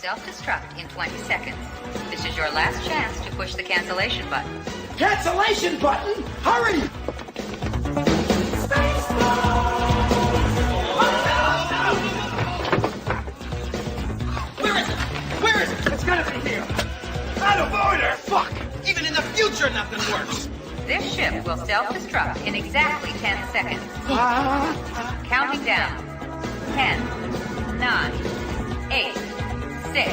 self-destruct in 20 seconds. This is your last chance to push the cancellation button. Cancellation button? Hurry! Where is it? It's gotta be here. Out of order! Fuck! Even in the future, nothing works! This ship will self-destruct in exactly 10 seconds. Counting down. 10, 9, 8, 6.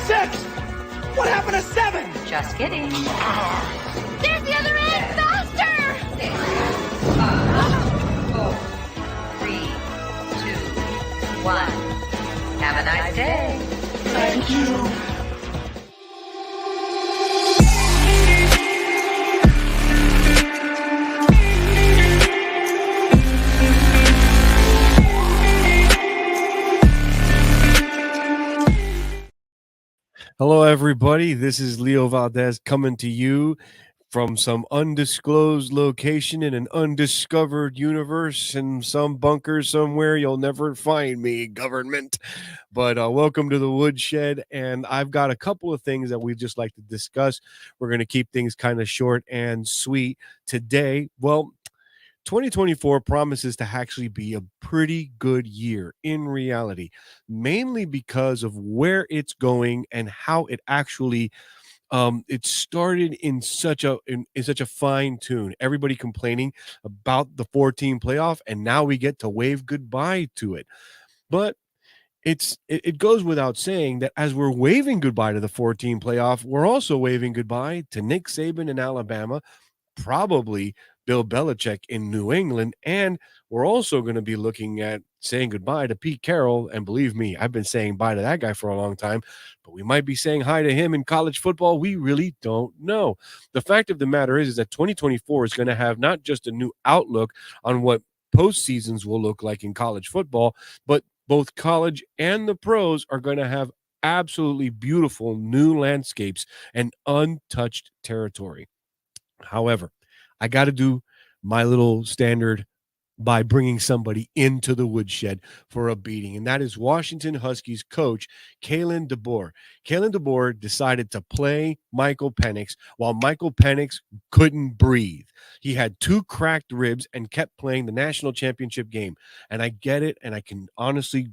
6! What happened to 7? Just kidding. There's the other end! Faster! 6, 5, 4, 3, 2, 1. Have a nice day. Thank you. Hello, everybody. This is Leo Valdez coming to you from some undisclosed location in an undiscovered universe in some bunker somewhere. You'll never find me, government. But welcome to the Woodshed. And I've got a couple of things that we'd just like to discuss. We're going to keep things kind of short and sweet today. Well, 2024 promises to actually be a pretty good year in reality, mainly because of where it's going and how it actually it started in such a fine tune. Everybody complaining about the 14 playoff, and now we get to wave goodbye to it. But it goes without saying that as we're waving goodbye to the 14 playoff, we're also waving goodbye to Nick Saban in Alabama, probably Bill Belichick in New England, and we're also going to be looking at saying goodbye to Pete Carroll. And believe me, I've been saying bye to that guy for a long time, but we might be saying hi to him in college football. We really don't know. The fact of the matter is that 2024 is going to have not just a new outlook on what postseasons will look like in college football, but both college and the pros are going to have absolutely beautiful new landscapes and untouched territory. However, I got to do my little standard by bringing somebody into the woodshed for a beating, and that is Washington Huskies coach Kalen DeBoer. Kalen DeBoer decided to play Michael Penix while Michael Penix couldn't breathe. He had 2 cracked ribs and kept playing the national championship game. And I get it, and I can honestly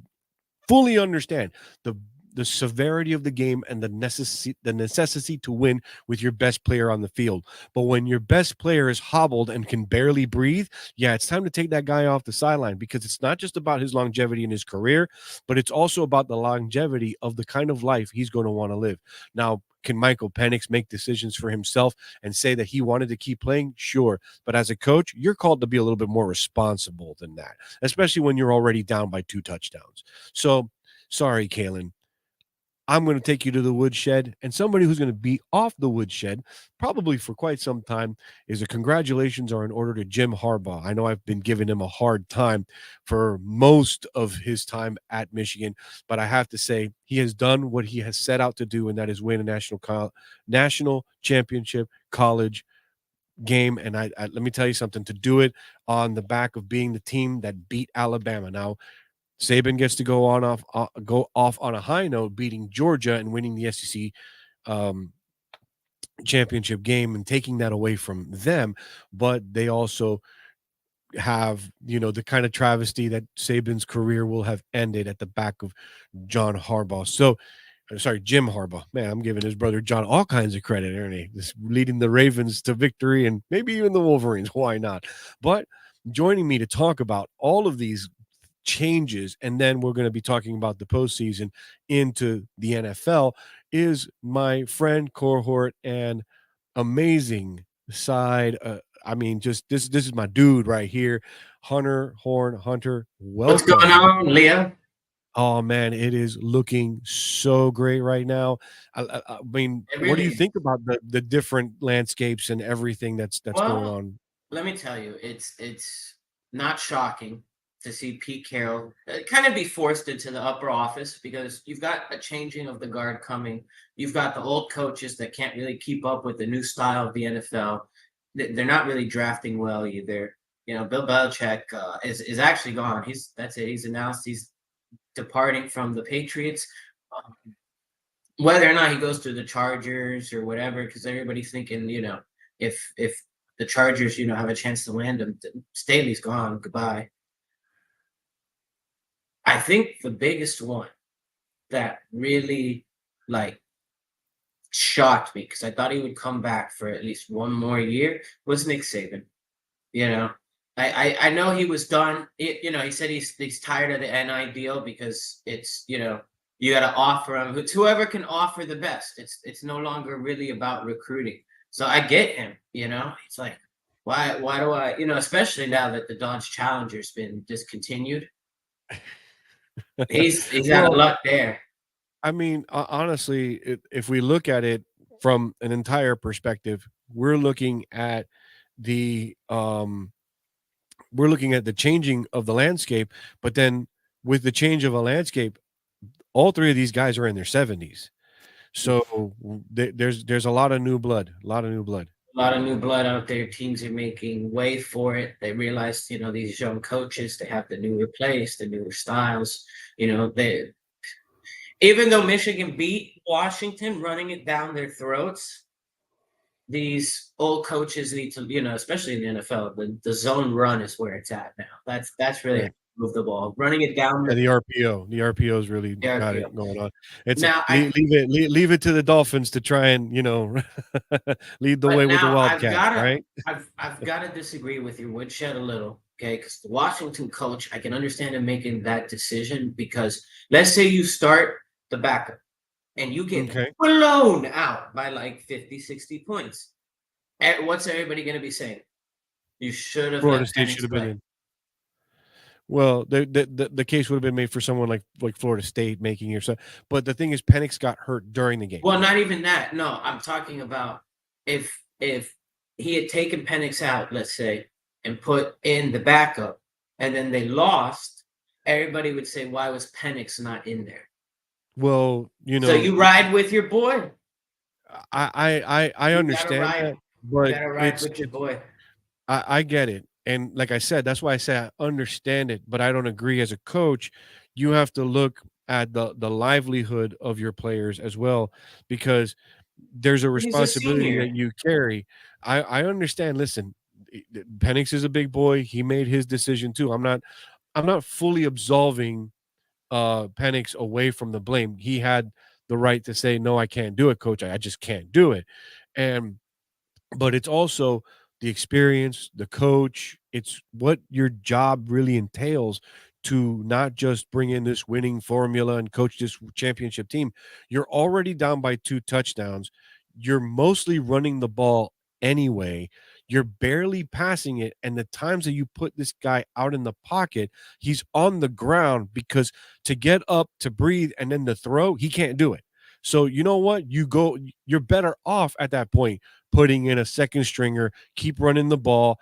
fully understand the severity of the game and the necessity to win with your best player on the field. But when your best player is hobbled and can barely breathe, yeah, it's time to take that guy off the sideline, because it's not just about his longevity in his career, but it's also about the longevity of the kind of life he's going to want to live. Now, can Michael Penix make decisions for himself and say that he wanted to keep playing? Sure. But as a coach, you're called to be a little bit more responsible than that, especially when you're already down by 2 touchdowns. So, sorry, Kalen. I'm going to take you to the woodshed, and somebody who's going to be off the woodshed probably for quite some time is a congratulations are in order to Jim Harbaugh. I know I've been giving him a hard time for most of his time at Michigan, but I have to say he has done what he has set out to do, and that is win a national championship college game. And I let me tell you something, to do it on the back of being the team that beat Alabama. Now, Saban gets to go off on a high note, beating Georgia and winning the SEC championship game and taking that away from them. But they also have, the kind of travesty that Saban's career will have ended at the back of Jim Harbaugh. Man, I'm giving his brother John all kinds of credit, aren't he? This leading the Ravens to victory and maybe even the Wolverines. Why not? But joining me to talk about all of these changes, and then we're going to be talking about the postseason into the NFL, is my friend, cohort, and amazing side. This is my dude right here, Hunter Horn. Hunter, welcome. What's going on, Leah? Oh man, it is looking so great right now. I mean, what do you think about the different landscapes and everything that's going on? Let me tell you, it's not shocking to see Pete Carroll kind of be forced into the upper office, because you've got a changing of the guard coming. You've got the old coaches that can't really keep up with the new style of the NFL. They're not really drafting well either. Bill Belichick is actually gone. That's it. He's announced he's departing from the Patriots. whether or not he goes to the Chargers or whatever, because everybody's thinking, if the Chargers, have a chance to land him, Staley's gone. Goodbye. I think the biggest one that really like shocked me, because I thought he would come back for at least one more year, was Nick Saban. You know, I know he was done. He said he's tired of the NI deal because it's you got to offer him. It's whoever can offer the best. It's no longer really about recruiting. So I get him. It's like why do I especially now that the Dodge Challenger's been discontinued. He's out of luck there. I mean, honestly, if we look at it from an entire perspective, we're looking at the changing of the landscape, but then with the change of a landscape, all three of these guys are in their 70s. So there's a lot of new blood, A lot of new blood out there. Teams are making way for it. They realize, these young coaches, they have the newer plays, the newer styles. They, even though Michigan beat Washington, running it down their throats, these old coaches need to, especially in the NFL, the zone run is where it's at now. That's really Right. move the ball, running it down. The RPO is really got it going on. It's Now, leave it to the Dolphins to try and lead the way with the Wildcats, right? I've got to disagree with your woodshed a little, okay? Because the Washington coach, I can understand him making that decision because let's say you start the backup and you get blown out by like 50, 60 points. And what's everybody going to be saying? You should have. Florida State should have been in. Well, the case would have been made for someone like Florida State making yourself. But the thing is, Penix got hurt during the game. Well, not even that. No, I'm talking about if he had taken Penix out, let's say, and put in the backup, and then they lost, everybody would say, why was Penix not in there? Well, So you ride with your boy. I understand that, but you gotta ride with your boy. I get it. And like I said, that's why I say I understand it, but I don't agree as a coach. You have to look at the livelihood of your players as well, because there's a responsibility that you carry. I understand. Listen, Penix is a big boy. He made his decision too. I'm not fully absolving Penix away from the blame. He had the right to say, no, I can't do it, coach. I just can't do it. But it's also the experience, the coach, it's what your job really entails to not just bring in this winning formula and coach this championship team. You're already down by 2 touchdowns. You're mostly running the ball anyway. You're barely passing it. And the times that you put this guy out in the pocket, he's on the ground because to get up, to breathe, and then to throw, he can't do it. So you know what? You're better off at that point putting in a second stringer, keep running the ball,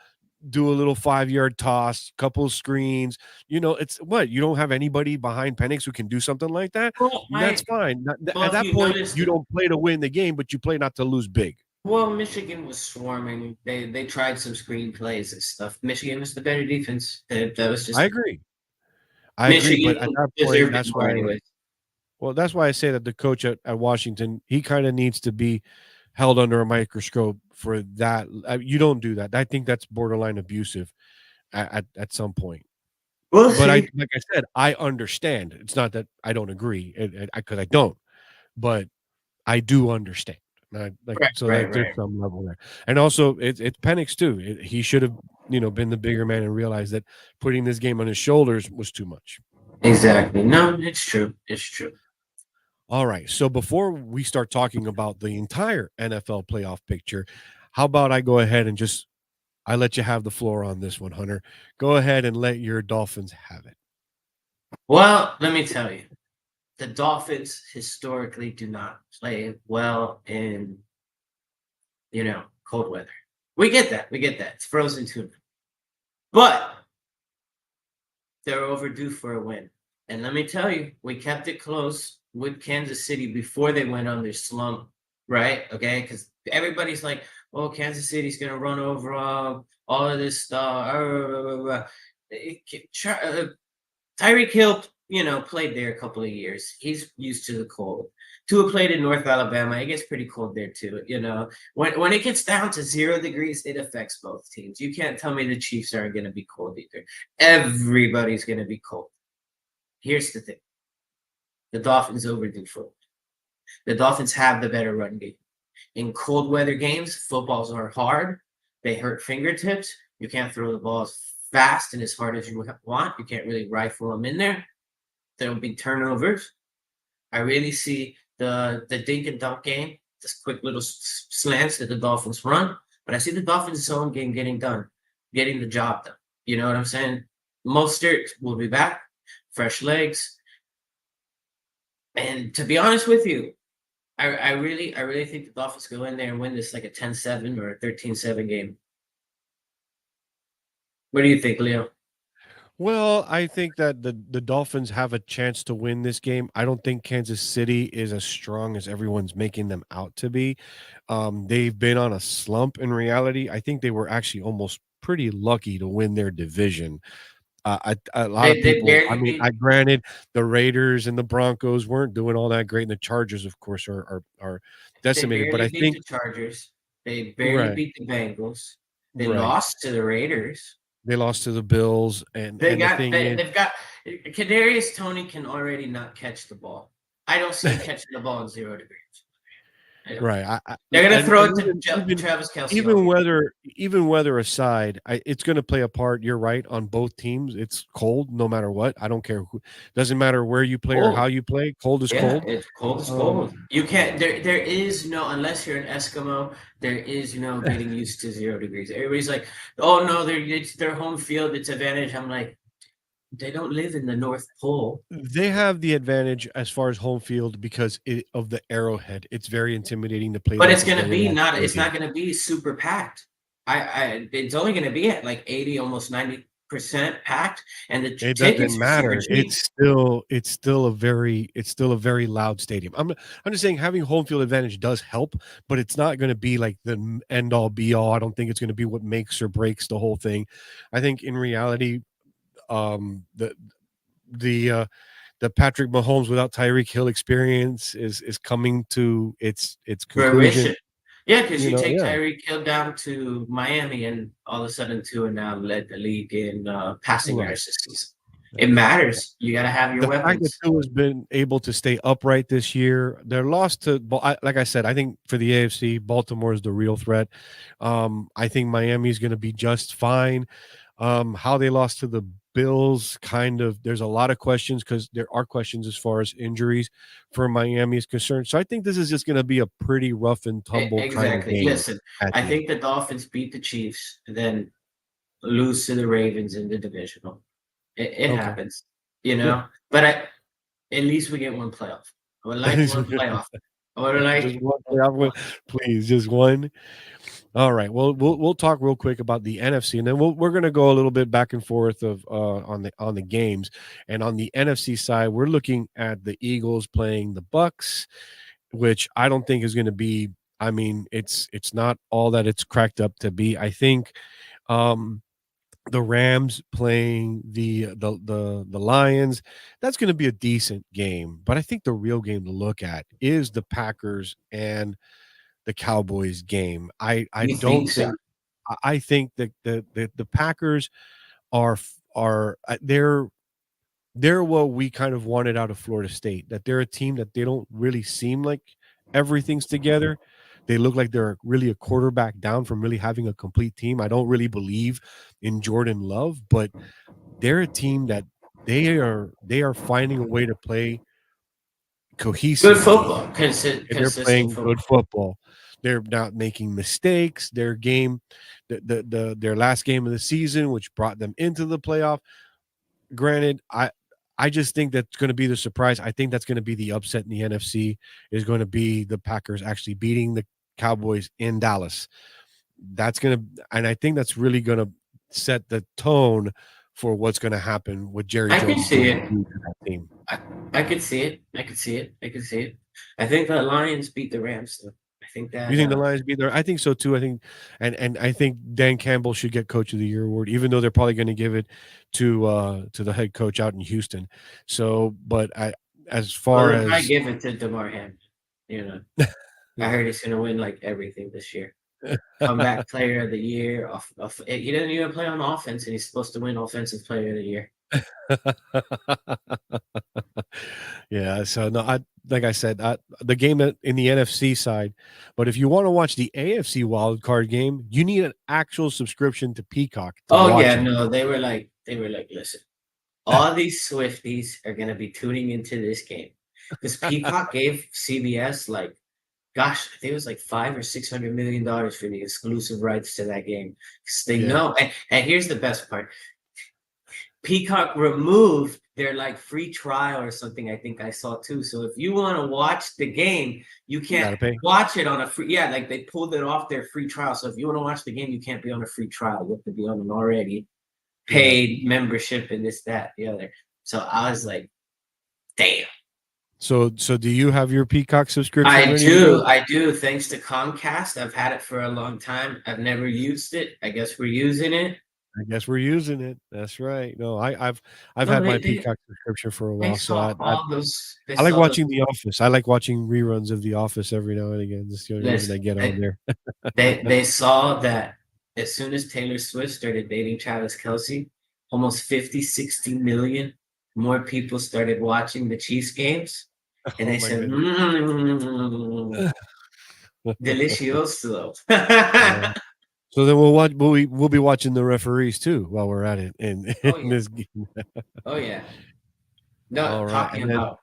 do a little 5-yard toss, couple of screens. It's what you don't have anybody behind Penix who can do something like that. Well, that's fine. At that point, you don't play to win the game, but you play not to lose big. Well, Michigan was swarming. They tried some screen plays and stuff. Michigan was the better defense. That was just. I agree, but at that point, that's why. Anyways. Well, that's why I say that the coach at Washington, he kind of needs to be held under a microscope for that. You don't do that. I think that's borderline abusive at some point. But like I said, I understand. It's not that I don't agree, because I don't, but I do understand. There's some level there, and also it's Penix too. He should have been the bigger man and realized that putting this game on his shoulders was too much. Exactly. No, it's true. It's true. All right. So before we start talking about the entire NFL playoff picture, how about I go ahead and I let you have the floor on this one, Hunter. Go ahead and let your Dolphins have it. Well, let me tell you, the Dolphins historically do not play well in, cold weather. We get that. It's frozen tuna. But they're overdue for a win. And let me tell you, we kept it close with Kansas City before they went on their slump, right? Okay, because everybody's like, "Oh, Kansas City's gonna run over all of this stuff." Tyreek Hill played there a couple of years. He's used to the cold. Tua played in North Alabama. It gets pretty cold there too. When it gets down to 0 degrees, it affects both teams. You can't tell me the Chiefs aren't going to be cold either. Everybody's going to be cold. Here's the thing: the Dolphins overdo football. The Dolphins have the better run game. In cold weather games, footballs are hard. They hurt fingertips. You can't throw the ball as fast and as hard as you want. You can't really rifle them in there. There'll be turnovers. I really see the dink and dunk game, this quick little slants that the Dolphins run. But I see the Dolphins' zone game getting the job done. You know what I'm saying? Mostert will be back, fresh legs. And to be honest with you, I really think the Dolphins go in there and win this like a 10-7 or a 13-7 game. What do you think, Leo? Well, I think that the Dolphins have a chance to win this game. I don't think Kansas City is as strong as everyone's making them out to be. They've been on a slump in reality. I think they were actually almost pretty lucky to win their division. A lot of people, I mean, I granted the Raiders and the Broncos weren't doing all that great, and the Chargers, of course, are decimated. But I think the Chargers, they barely beat the Bengals. They lost to the Raiders. They lost to the Bills, and they've got Kadarius Toney can already not catch the ball. I don't see him catching the ball in 0 degrees. Right, they're going to throw it to Travis Kelce. Even weather aside, it's going to play a part. You're right on both teams. It's cold no matter what. I don't care who. Doesn't matter where you play or how you play. Cold is cold. It's cold is cold. You can't. There is no, unless you're an Eskimo. There is no getting used to 0 degrees. Everybody's like, oh no, it's their home field. It's advantage. I'm like, they don't live in the North Pole. They have the advantage as far as home field because of the Arrowhead. It's very intimidating to play. But it's going to be not. It's not going to be super packed. It's only going to be at like 80, almost 90% packed, and the it doesn't matter. It's still a very loud stadium. I'm just saying having home field advantage does help, but it's not going to be like the end all be all. I don't think it's going to be what makes or breaks the whole thing. I think in reality, the Patrick Mahomes without Tyreek Hill experience is coming to its conclusion. Yeah, because you take Tyreek Hill down to Miami, and all of a sudden Tua now led the league in passing yards this season. It matters. You got to have your weapons. The fact that Tua has been able to stay upright this year, their loss to, like I said, I think for the AFC, Baltimore is the real threat. I think Miami is going to be just fine. How they lost to the Bills, there's a lot of questions because there are questions as far as injuries for Miami is concerned. So I think this is just going to be a pretty rough and tumble kind of game. Listen, I think the Dolphins beat the Chiefs, then lose to the Ravens in the divisional. It happens, But at least we get one playoff. I would like one playoff. I would like just one playoff, please, just one. All right. Well, we'll talk real quick about the NFC, and then we're going to go a little bit back and forth of on the games. And on the NFC side, we're looking at the Eagles playing the Bucks, which I don't think is going to be. I mean, it's not all that it's cracked up to be. I think the Rams playing the Lions, that's going to be a decent game. But I think the real game to look at is the Packers and the Cowboys game. I think that the Packers are they're what we kind of wanted out of Florida State, that they're a team that they don't really seem like everything's together. They look like they're really a quarterback down from really having a complete team. I don't really believe in Jordan Love, but they're a team that they are finding a way to play cohesive. Good football. They're playing good football. They're not making mistakes. Their game, their last game of the season, which brought them into the playoff. Granted, I just think that's going to be the surprise. I think that's going to be the upset in the NFC is going to be the Packers actually beating the Cowboys in Dallas. And I think that's really going to set the tone for what's going to happen with Jerry Jones. I can see it. I could see it. I think the Lions beat the Rams, though. I think that You think the Lions beat there? I think so too. I think, and I think Dan Campbell should get Coach of the Year award, even though they're probably going to give it to the head coach out in Houston. So, but as far well, I as give it to DeMar Hamlin. You know, I heard he's gonna win like everything this year. Comeback player of the year. He didn't even play on offense, and he's supposed to win offensive player of the year. yeah, so no, like I said, the game in the NFC side, but if you want to watch the AFC wild card game, you need an actual subscription to Peacock to Oh watch yeah, it. no, they were like, listen, all these Swifties are gonna be tuning into this game because Peacock gave CBS like, gosh, I think it was like $500 or $600 million for the exclusive rights to that game. Because they know, and here's the best part: Peacock removed their like free trial or something. I think I saw too. So if you want to watch the game, you can't watch it on a free. Yeah, like they pulled it off their free trial. So if you want to watch the game, you can't be on a free trial. You have to be on an already paid membership and this, that, the other. So I was like, damn. So do you have your Peacock subscription? I do. Thanks to Comcast, I've had it for a long time. I've never used it. I guess we're using it. That's right. No, I've had my Peacock subscription for a while. So I like watching The Office. I like watching reruns of The Office every now and again. That's the only reason I get on there. They saw that as soon as Taylor Swift started dating Travis Kelce, almost 50, 60 million more people started watching the Chiefs games. And they said, delicioso. So then we'll be watching the referees too while we're at it in this game. Oh yeah. No, talking about.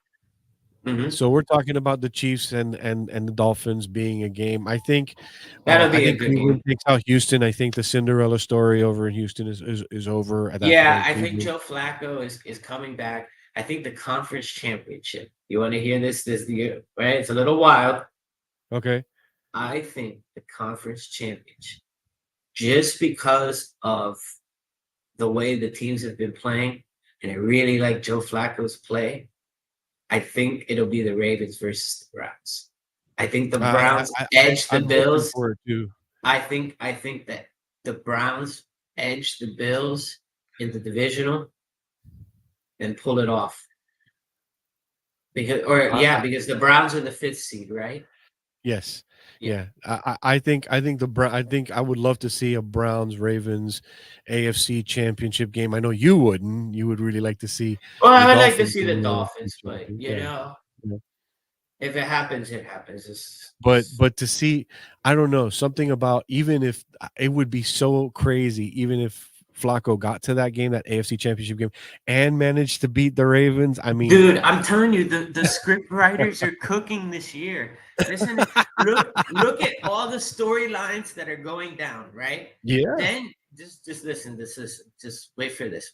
So we're talking about the Chiefs and the Dolphins being a game. I think that'll be a good Cleveland takes out Houston. I think the Cinderella story over in Houston is over at that point. I think Joe Flacco is coming back. I think the conference championship. You want to hear this year, right? It's a little wild. Okay. I think the conference championship, just because of the way the teams have been playing, and I really like Joe Flacco's play, I think it'll be the Ravens versus the Browns. I think the Browns edge the Bills. I think that the Browns edge the Bills in the divisional and pull it off. Because the Browns are the 5th seed, right? Yes. Yeah. I think I would love to see a Browns Ravens AFC championship game. I know you wouldn't. You would really like to see. Well, I would like to see the Dolphins, but if it happens, it happens. But to see, I don't know, something about, even if it would be so crazy, even if Flacco got to that game, that AFC championship game, and managed to beat the Ravens. I mean, dude, I'm telling you, the script writers are cooking this year. Listen, look at all the storylines that are going down, right? Yeah. Then just listen. Just wait for this.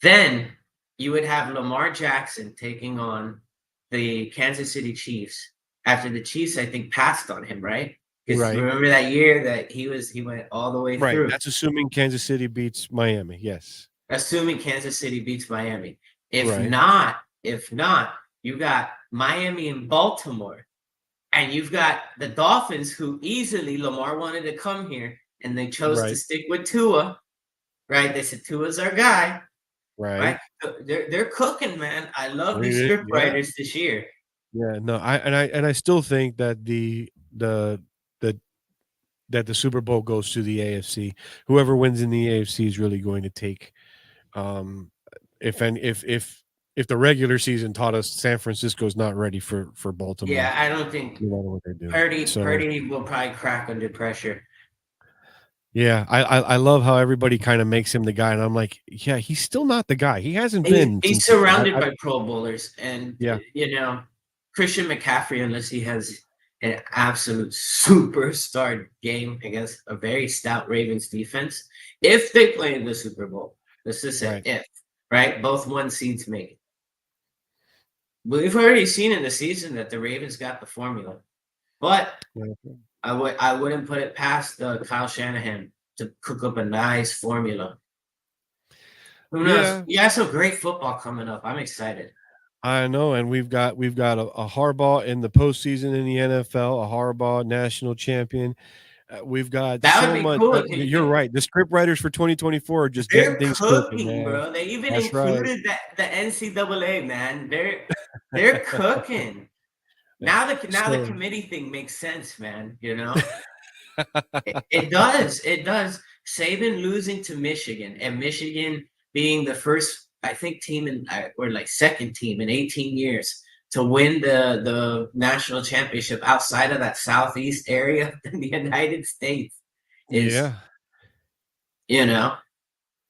Then you would have Lamar Jackson taking on the Kansas City Chiefs after the Chiefs, I think, passed on him, right? Right. Remember that year that he went all the way through. That's assuming Kansas City beats Miami. Yes. Assuming Kansas City beats Miami. If not, you got Miami and Baltimore, and you've got the Dolphins, who easily Lamar wanted to come here, and they chose to stick with Tua. Right? They said Tua's our guy. Right? They're cooking, man. I love these script writers this year. Yeah. No. I still think that that the Super Bowl goes to the AFC. Whoever wins in the AFC is really going to take. If the regular season taught us San Francisco's not ready for Baltimore. Yeah, I don't think what they're doing. Purdy will probably crack under pressure. Yeah, I love how everybody kind of makes him the guy, and I'm like, yeah, he's still not the guy. He hasn't been. He's surrounded by Pro Bowlers, and Christian McCaffrey, unless he has an absolute superstar game against a very stout Ravens defense, if they play in the Super Bowl, let's just say if, right? Both 1 seeds make it. We've already seen in the season that the Ravens got the formula, but I wouldn't put it past Kyle Shanahan to cook up a nice formula. Who knows? You have some great football coming up. I'm excited. I know, and we've got a Harbaugh in the postseason in the NFL, a Harbaugh national champion. We've got That would so be much. cool. You're right. The script writers for 2024 are just getting They're things cooking, cooking, man. bro. They even That's right. included the NCAA, man. They're cooking. Yeah. Now the So committee thing makes sense, man. It does. It does. Saban losing to Michigan, and Michigan being the first, I think, team or like second team in 18 years to win the national championship outside of that southeast area in the United States is, yeah, you know,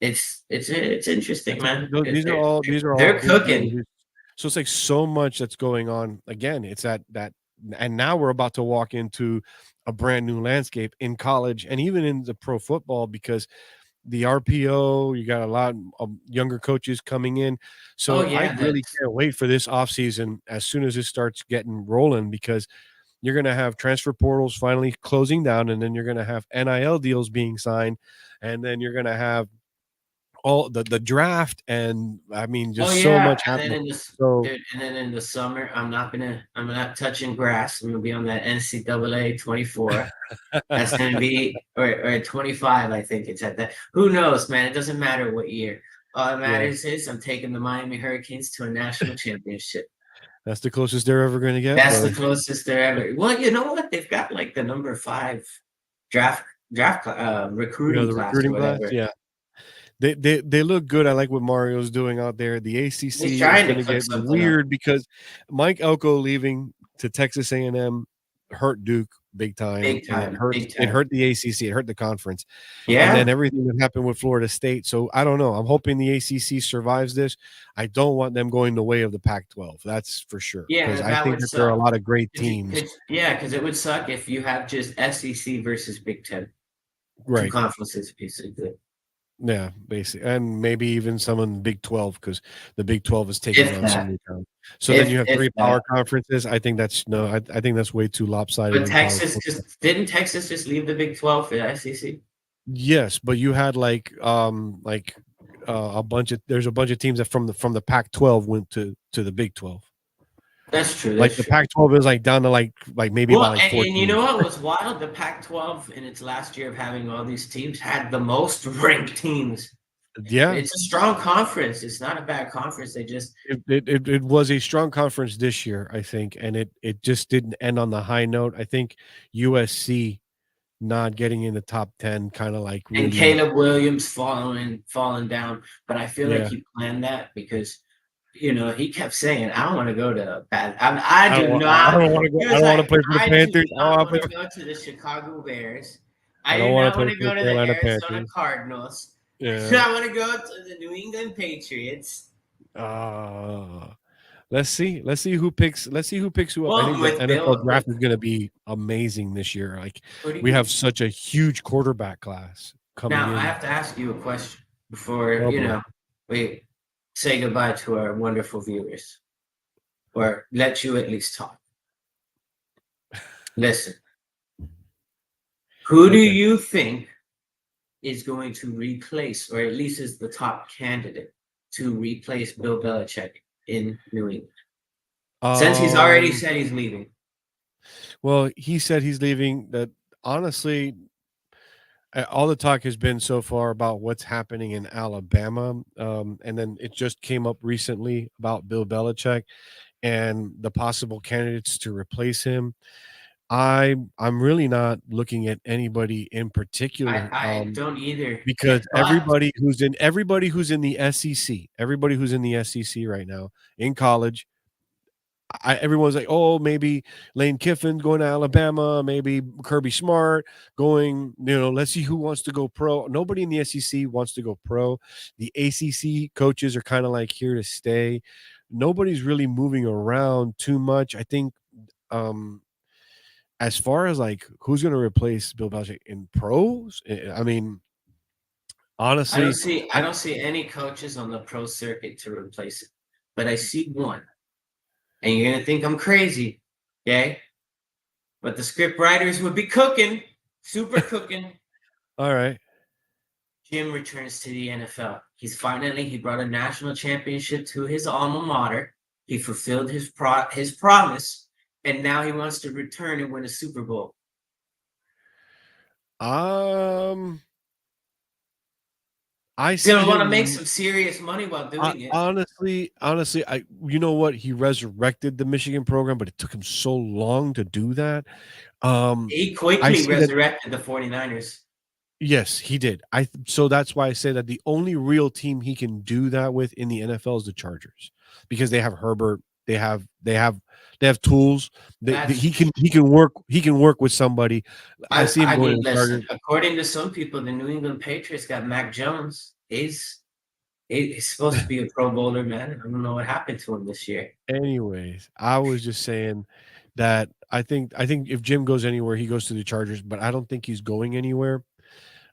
it's interesting, man. these are all They're big deals. cooking. So it's like so much that's going on. Again, it's that, and now we're about to walk into a brand new landscape in college and even in the pro football because the RPO, you got a lot of younger coaches coming in. Oh So I yeah, really can't wait for this offseason as soon as it starts getting rolling because you're going to have transfer portals finally closing down, and then you're going to have NIL deals being signed, and then you're going to have all the draft, and I mean, oh just so yeah, much and then happening. So and then in the summer, I'm not touching grass. I'm gonna be on that NCAA 24. That's gonna be or 25, I think it's at that. Who knows, man? It doesn't matter what year. All that yeah, matters is I'm taking the Miami Hurricanes to a national championship. that's the closest they're ever going to get, That's the brother. closest they're ever. Well, you know what? They've got like the number 5 recruiting The class or recruiting class, whatever. yeah. They look good. I like what Mario's doing out there. The He's ACC is trying to going to cook get something up. weird because Mike Elko leaving to Texas A&M hurt Duke big time, Big and it time, hurt big it time. hurt the ACC, it hurt the conference, and Yeah. then everything that happened with Florida State. So I don't know. I'm hoping the ACC survives this. I don't want them going the way of the Pac-12. That's for sure because Yeah, I that think would that there are a suck. lot of great teams. Because it would suck if you have just SEC versus Big Ten, two Right. conferences, basically. Yeah, basically, and maybe even some in the Big 12 because the Big 12 is taking If on so that, many times. So then you have if three that. power conferences. I think that's no, I think that's way too lopsided But in college Texas football. didn't Texas just leave the Big 12 for the SEC? Yes, but you had a bunch of there's a bunch of teams that from the Pac-12 went to the Big 12. That's true. Like That's the true. Pac-12 is like down to like maybe Well, about like four and you know teams. what was wild? The Pac-12 in its last year of having all these teams had the most ranked teams. Yeah, It's a strong conference. It's not a bad conference. They just it was a strong conference this year, I think, and it just didn't end on the high note. I think USC not getting in the top 10 kind of like and really. Caleb Williams falling down. But I feel like Yeah, he planned that because he kept saying, "I don't want to go to bad. I I don't do want I not." don't wanna go He I was don't wanna like, play for the "I do Panthers. not want to go to the Chicago Bears. I I don't do wanna not play want to for the go to the Carolina Arizona Panthers. Cardinals. Yeah. I want to go to the New England Patriots." Uh, let's see who picks who up. I Well, think the with NFL Bill, draft is gonna be amazing this year. Like, who do we you have such a huge quarterback class coming now? I in. have to ask you a question before Oh, boy. we say goodbye to our wonderful viewers, or let you at least talk. Listen, who do Okay. you think is going to replace, or at least is the top candidate to replace Bill Belichick in New England? Since he's already Um, said he's leaving. well, he said he's leaving. That honestly, all the talk has been so far about what's happening in Alabama, and then it just came up recently about Bill Belichick and the possible candidates to replace him. I'm really not looking at anybody in particular, I don't either. because But everybody who's in the SEC, everybody who's in the SEC right now in college, everyone's like, oh, maybe Lane Kiffin going to Alabama, maybe Kirby Smart going. Let's see who wants to go pro. Nobody in the SEC wants to go pro. The ACC coaches are kind of like here to stay. Nobody's really moving around too much. I think. As far as like who's going to replace Bill Belichick in pros, I mean, honestly, I don't see any coaches on the pro circuit to replace it. But I see one. And you're gonna think I'm crazy, okay? But the script writers would be cooking, super cooking. all right. Jim returns to the NFL. He brought a national championship to his alma mater. He fulfilled his promise, and now he wants to return and win a Super Bowl. I He's see gonna want to him. make some serious money while doing it. Honestly, you know what? He resurrected the Michigan program, but it took him so long to do that. He I quickly see that. resurrected the 49ers. Yes, he did. So that's why I say that the only real team he can do that with in the NFL is the Chargers, because they have Herbert, they have tools. He can work with somebody. I see him going to the listen, Chargers. according to some people, the New England Patriots got Mac Jones. He's supposed to be a Pro Bowler, man. I don't know what happened to him this year. Anyways, I was just saying that I think if Jim goes anywhere, he goes to the Chargers, but I don't think he's going anywhere.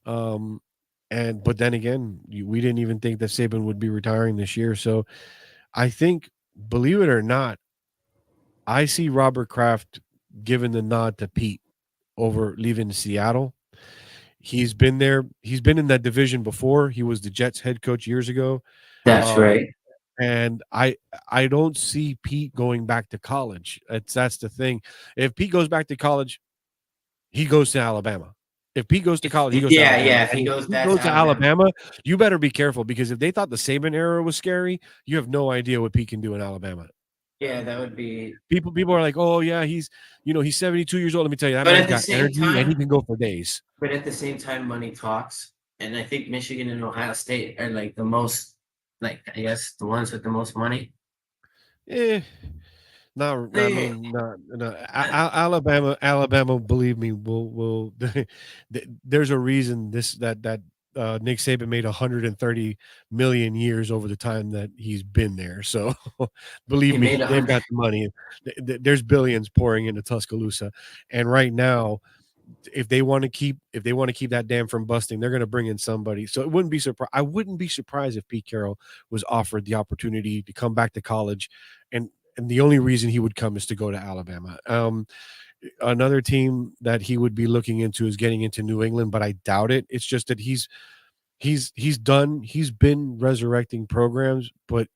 But then again, we didn't even think that Saban would be retiring this year. So I think, believe it or not, I see Robert Kraft giving the nod to Pete over leaving Seattle. He's been there. He's been in that division before. He was the Jets head coach years ago. That's right. And I don't see Pete going back to college. That's the thing. If Pete goes back to college, he goes to Alabama. If Pete goes to college, he goes to Alabama. Yeah. If he goes to Alabama, you better be careful, because if they thought the Saban era was scary, you have no idea what Pete can do in Alabama. Yeah, that would be. People are like, oh yeah, he's 72 years old. Let me tell you, that man's got energy and he can go for days. But at the same time, money talks, and I think Michigan and Ohio State are like the most, I guess the ones with the most money. Alabama, believe me, will there's a reason that Nick Saban made 130 million years over the time that he's been there. So believe me, they've got the money. There's billions pouring into Tuscaloosa, and right now, if they want to keep that dam from busting, they're going to bring in somebody. So I wouldn't be surprised if Pete Carroll was offered the opportunity to come back to college, and the only reason he would come is to go to Alabama. Another team that he would be looking into is getting into New England, but I doubt it. It's just that he's been resurrecting programs, but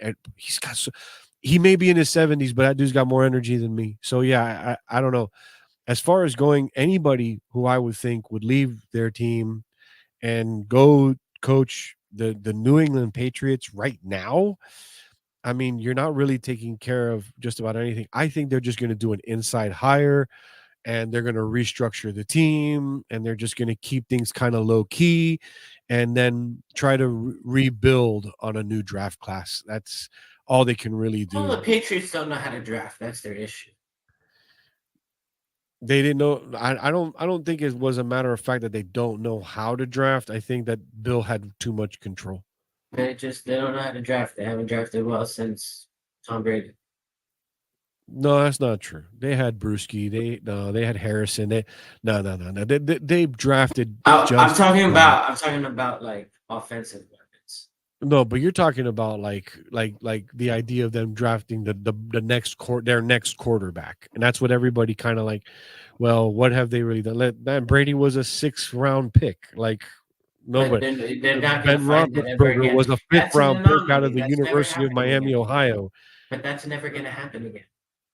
he may be in his 70s, but that dude's got more energy than me. So yeah, I don't know. As far as going, anybody who I would think would leave their team and go coach the New England Patriots right now, I mean, you're not really taking care of just about anything. I think they're just going to do an inside hire, and they're going to restructure the team, and they're just going to keep things kind of low key, and then try to rebuild on a new draft class. That's all they can really do. Well, the Patriots don't know how to draft. That's their issue. They didn't know. I don't think it was a matter of fact that they don't know how to draft. I think that Bill had too much control. They don't know how to draft. They haven't drafted well since Tom Brady. No, that's not true. They had Brewski. They had Harrison. They drafted. I'm talking about like offensive weapons. No, but you're talking about like the idea of them drafting their next quarterback, and that's what everybody kind of like. Well, what have they really done? Brady was a 6th round pick. Like nobody. They're not Ben Roethlisberger was a 5th round pick out of the University of Miami, again. Ohio. But that's never going to happen again.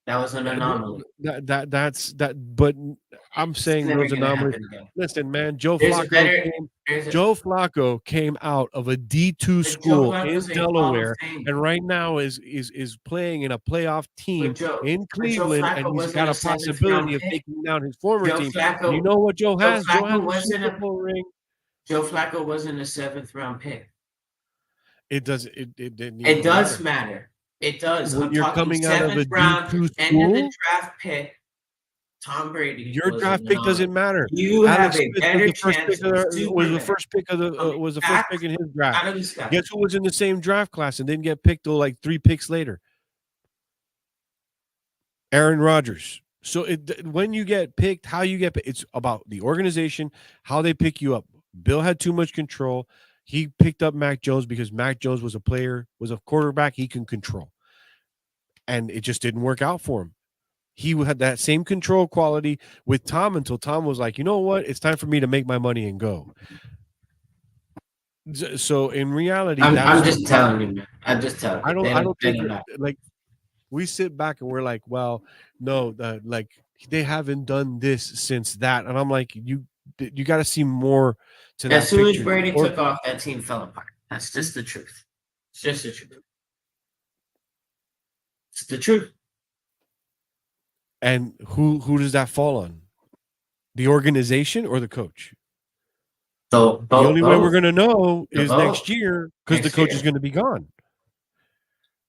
That was an anomaly. But I'm saying those anomalies. Listen, man, Joe Flacco came out of a D2 school in Delaware, and right now is playing in a playoff team in Cleveland, and he's got a possibility of taking down his former team. You know what Joe has? Joe has a Super Bowl ring. Joe Flacco wasn't a 7th round pick. It does matter. It does. When you're coming out of a D2 school, end of the draft pick, Tom Brady. Your draft pick doesn't matter. You have a better chance. Was the first pick in his draft. Guess who was in the same draft class and didn't get picked till like 3 picks later? Aaron Rodgers. So when you get picked, how you get picked, it's about the organization, how they pick you up. Bill had too much control. He picked up Mac Jones because Mac Jones was a quarterback he can control. And it just didn't work out for him. He had that same control quality with Tom until Tom was like, you know what? It's time for me to make my money and go. So in reality, I'm just telling you, man. I'm just telling you. I don't think we sit back and we're like, well, no, like they haven't done this since that, and I'm like, you got to see more to that As soon as picture. Brady Or- took off, that team fell apart. That's just the truth. It's just the truth. It's the truth. and who does that fall on? The organization or the coach? So The only way we're going to know The is vote. next year because the Next coach year. is going to be gone.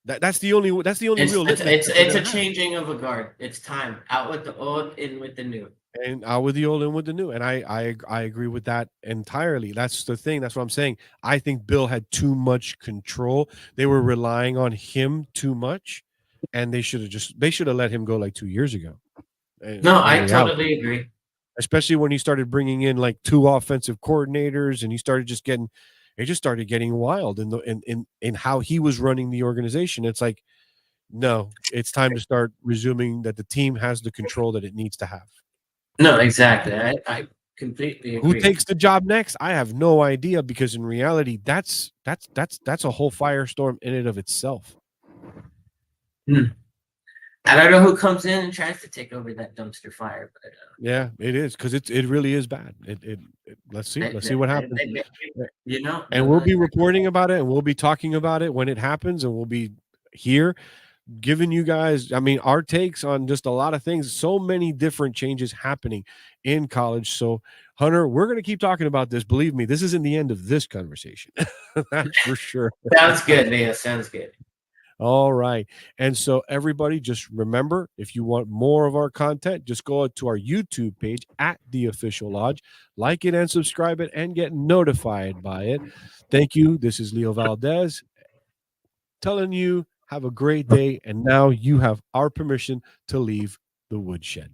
That's the only It's real litmus it's, that we're it's a gonna have. changing of a guard. It's time. Out with the old, in with the new. And out with the old and with the new. And I agree with that entirely. That's the thing. That's what I'm saying. I think Bill had too much control. They were relying on him too much, and they should have let him go like 2 years ago. No, In I reality. totally agree. Especially when he started bringing in like 2 offensive coordinators, and he started just getting wild in how he was running the organization. It's like, no, it's time to start resuming that the team has the control that it needs to have. No, exactly. I completely agree. Who takes the job next? I have no idea, because in reality, that's a whole firestorm in and of itself. I don't know who comes in and tries to take over that dumpster fire, but Yeah, it is, because it really is bad. Let's see what happens. You know, And we'll be reporting about it, and we'll be talking about it when it happens, and we'll be here giving you guys, I mean, our takes on just a lot of things. So many different changes happening in college. So, Hunter, we're going to keep talking about this. Believe me, this isn't the end of this conversation. That's for sure. Sounds good, Leah. Sounds good. All right. And so, everybody, just remember, if you want more of our content, just go to our YouTube page at The Official Lodge, like it and subscribe it, and get notified by it. Thank you. This is Leo Valdez telling you, have a great day. And now you have our permission to leave the woodshed.